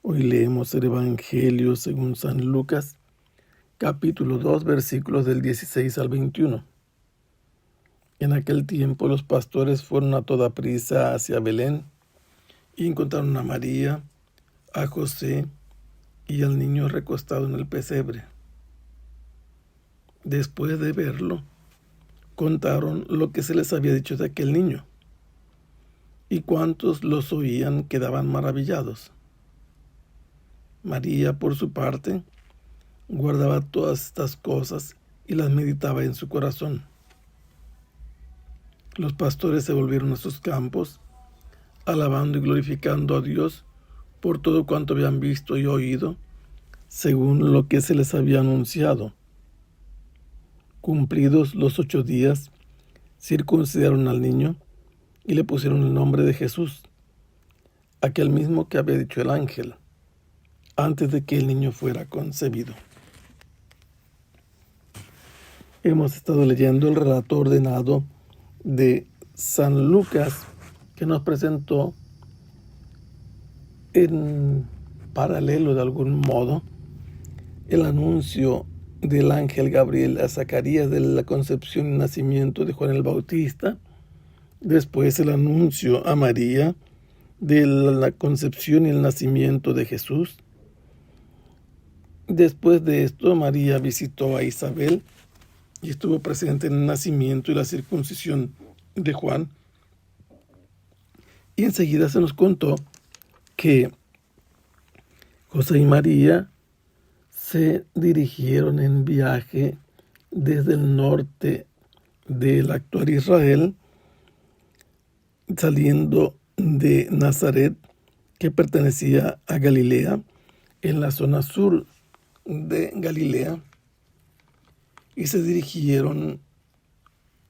Hoy leemos el Evangelio según San Lucas, capítulo 2, versículos del 16 al 21. En aquel tiempo los pastores fueron a toda prisa hacia Belén y encontraron a María, a José y al niño recostado en el pesebre. Después de verlo, contaron lo que se les había dicho de aquel niño, y cuantos los oían quedaban maravillados. María, por su parte, guardaba todas estas cosas y las meditaba en su corazón. Los pastores se volvieron a sus campos, alabando y glorificando a Dios por todo cuanto habían visto y oído, según lo que se les había anunciado. Cumplidos los 8 días, circuncidaron al niño y le pusieron el nombre de Jesús, aquel mismo que había dicho el ángel, antes de que el niño fuera concebido. Hemos estado leyendo el relato ordenado de San Lucas, que nos presentó en paralelo de algún modo el anuncio del ángel Gabriel a Zacarías de la concepción y nacimiento de Juan el Bautista, después el anuncio a María de la concepción y el nacimiento de Jesús. Después de esto, María visitó a Isabel y estuvo presente en el nacimiento y la circuncisión de Juan. Y enseguida se nos contó que José y María se dirigieron en viaje desde el norte del actual Israel, saliendo de Nazaret, que pertenecía a Galilea, en la zona sur de Galilea, y se dirigieron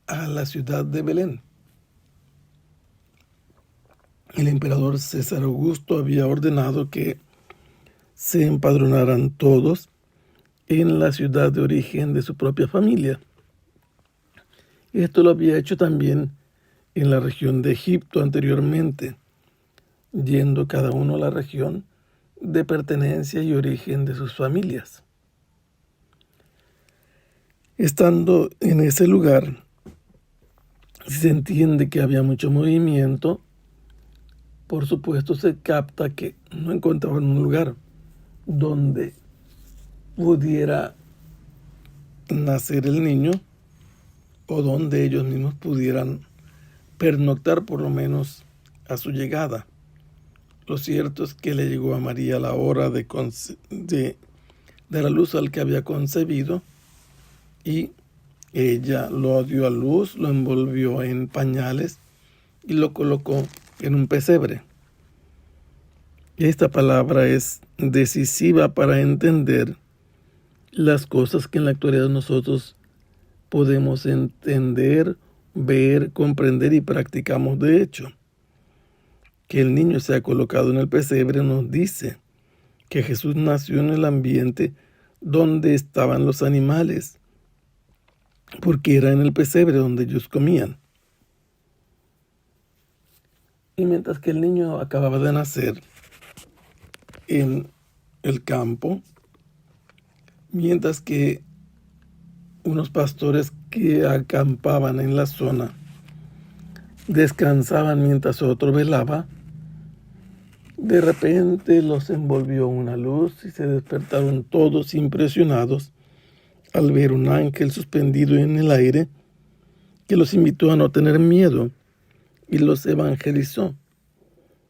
a la ciudad de Belén. El emperador César Augusto había ordenado que se empadronaran todos en la ciudad de origen de su propia familia. Esto lo había hecho también en la región de Egipto anteriormente, yendo cada uno a la región de pertenencia y origen de sus familias. Estando en ese lugar, se entiende que había mucho movimiento. Por supuesto, se capta que no encontraban un lugar donde pudiera nacer el niño o donde ellos mismos pudieran pernoctar por lo menos a su llegada. Lo cierto es que le llegó a María la hora de dar a luz al que había concebido, y ella lo dio a luz, lo envolvió en pañales y lo colocó en un pesebre. Esta palabra es decisiva para entender las cosas que en la actualidad nosotros podemos entender, ver, comprender y practicamos de hecho. Que el niño sea colocado en el pesebre nos dice que Jesús nació en el ambiente donde estaban los animales, porque era en el pesebre donde ellos comían. Y mientras que el niño acababa de nacer en el campo, mientras que unos pastores que acampaban en la zona descansaban mientras otro velaba, de repente los envolvió una luz y se despertaron todos impresionados al ver un ángel suspendido en el aire que los invitó a no tener miedo y los evangelizó.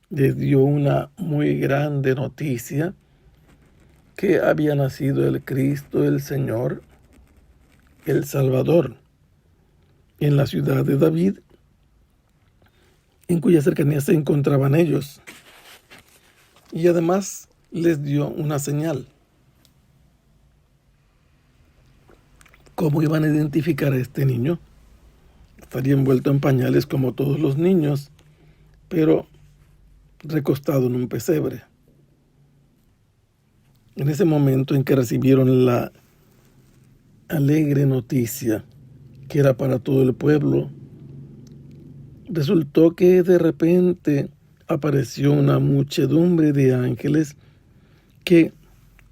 Les dio una muy grande noticia, que había nacido el Cristo, el Señor, el Salvador, en la ciudad de David, en cuya cercanía se encontraban ellos. Y además les dio una señal. ¿Cómo iban a identificar a este niño? Estaría envuelto en pañales como todos los niños, pero recostado en un pesebre. En ese momento en que recibieron la alegre noticia, que era para todo el pueblo, resultó que de repente apareció una muchedumbre de ángeles que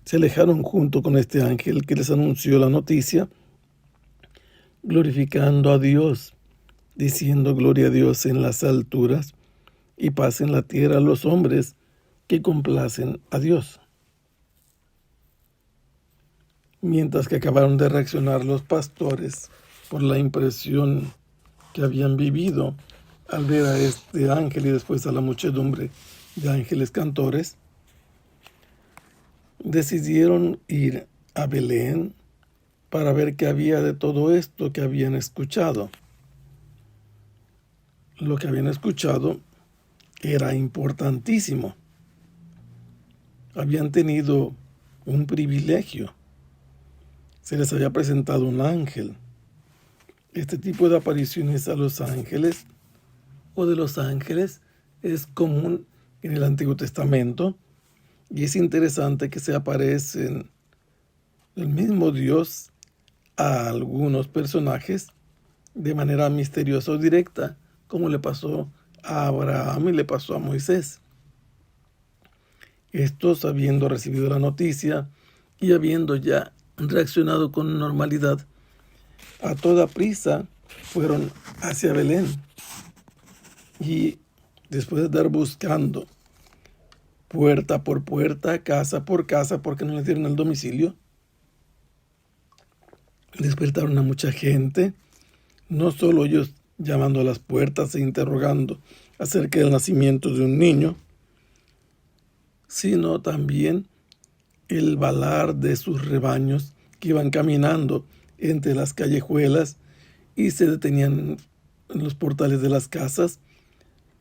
se alejaron junto con este ángel que les anunció la noticia, glorificando a Dios, diciendo gloria a Dios en las alturas y paz en la tierra a los hombres que complacen a Dios. Mientras que acabaron de reaccionar los pastores por la impresión que habían vivido al ver a este ángel y después a la muchedumbre de ángeles cantores, decidieron ir a Belén para ver qué había de todo esto que habían escuchado. Lo que habían escuchado era importantísimo. Habían tenido un privilegio. Se les había presentado un ángel. Este tipo de apariciones a los ángeles o de los ángeles es común en el Antiguo Testamento, y es interesante que se aparecen el mismo Dios a algunos personajes de manera misteriosa o directa, como le pasó a Abraham y le pasó a Moisés. Estos, habiendo recibido la noticia y habiendo ya reaccionado con normalidad, a toda prisa fueron hacia Belén. Y después de estar buscando puerta por puerta, casa por casa, porque no les dieron el domicilio, despertaron a mucha gente, no solo ellos llamando a las puertas e interrogando acerca del nacimiento de un niño, sino también el balar de sus rebaños que iban caminando entre las callejuelas y se detenían en los portales de las casas,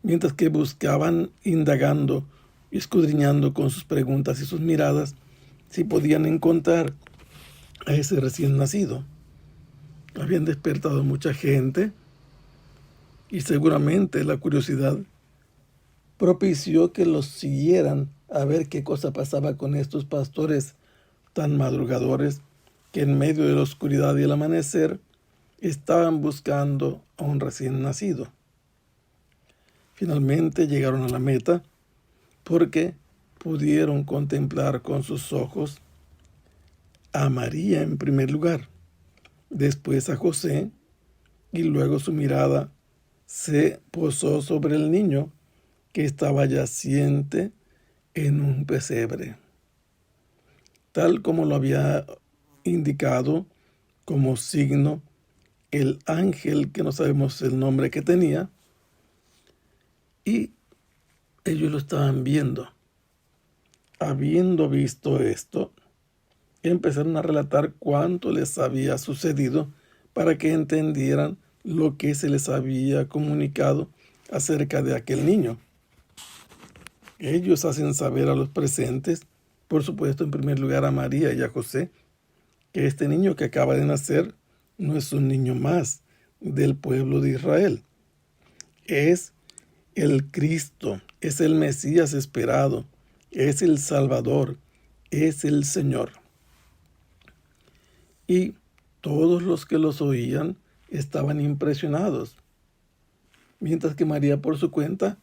mientras que buscaban, indagando y escudriñando con sus preguntas y sus miradas, si podían encontrar a ese recién nacido. Habían despertado mucha gente y seguramente la curiosidad propició que los siguieran a ver qué cosa pasaba con estos pastores tan madrugadores que en medio de la oscuridad y el amanecer estaban buscando a un recién nacido. Finalmente llegaron a la meta porque pudieron contemplar con sus ojos a María en primer lugar, después a José, y luego su mirada se posó sobre el niño que estaba yaciente en un pesebre, tal como lo había indicado como signo el ángel, que no sabemos el nombre que tenía, y ellos lo estaban viendo. Habiendo visto esto, empezaron a relatar cuánto les había sucedido para que entendieran lo que se les había comunicado acerca de aquel niño. Ellos hacen saber a los presentes, por supuesto en primer lugar a María y a José, que este niño que acaba de nacer no es un niño más del pueblo de Israel. Es el Cristo, es el Mesías esperado, es el Salvador, es el Señor. Y todos los que los oían estaban impresionados, mientras que María por su cuenta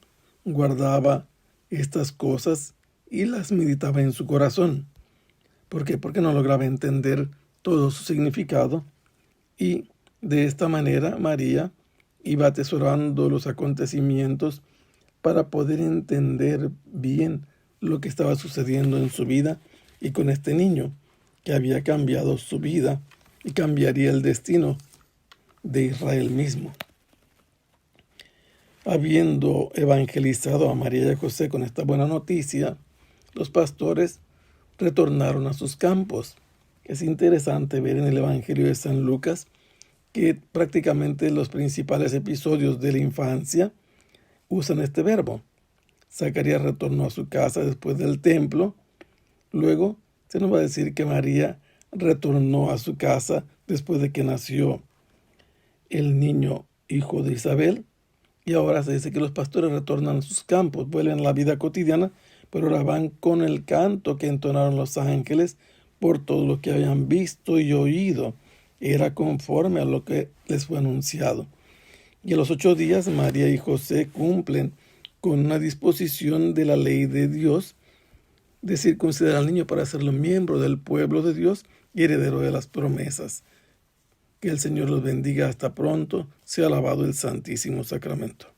guardaba estas cosas y las meditaba en su corazón. ¿Por qué? Porque no lograba entender todo su significado, y de esta manera María iba atesorando los acontecimientos para poder entender bien lo que estaba sucediendo en su vida y con este niño que había cambiado su vida y cambiaría el destino de Israel mismo. Habiendo evangelizado a María y a José con esta buena noticia, los pastores retornaron a sus campos. Es interesante ver en el Evangelio de San Lucas que prácticamente los principales episodios de la infancia usan este verbo. Zacarías retornó a su casa después del templo. Luego se nos va a decir que María retornó a su casa después de que nació el niño hijo de Isabel. Y ahora se dice que los pastores retornan a sus campos, vuelven a la vida cotidiana, pero ahora van con el canto que entonaron los ángeles por todo lo que habían visto y oído. Era conforme a lo que les fue anunciado. Y a los 8 días María y José cumplen con una disposición de la ley de Dios de circuncidar al niño para hacerlo miembro del pueblo de Dios y heredero de las promesas. Que el Señor los bendiga hasta pronto. Sea alabado el Santísimo Sacramento.